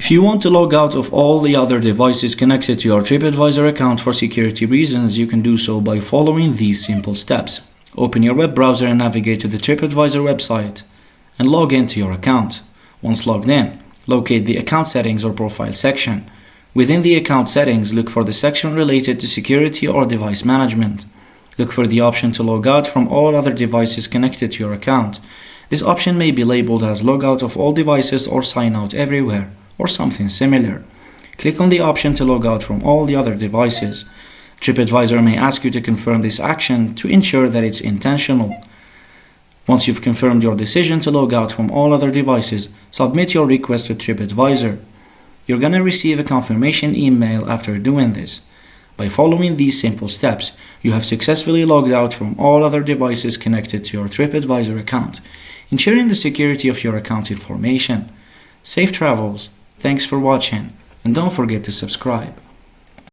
If you want to log out of all the other devices connected to your TripAdvisor account for security reasons, you can do so by following these simple steps. Open your web browser and navigate to the TripAdvisor website and log into your account. Once logged in, locate the account settings or profile section. Within the account settings, look for the section related to security or device management. Look for the option to log out from all other devices connected to your account. This option may be labeled as Logout of All Devices or Sign Out Everywhere, or something similar. Click on the option to log out from all the other devices. TripAdvisor may ask you to confirm this action to ensure that it's intentional. Once you've confirmed your decision to log out from all other devices, submit your request to TripAdvisor. You're going to receive a confirmation email after doing this. By following these simple steps, you have successfully logged out from all other devices connected to your TripAdvisor account, ensuring the security of your account information. Safe travels, thanks for watching, and don't forget to subscribe.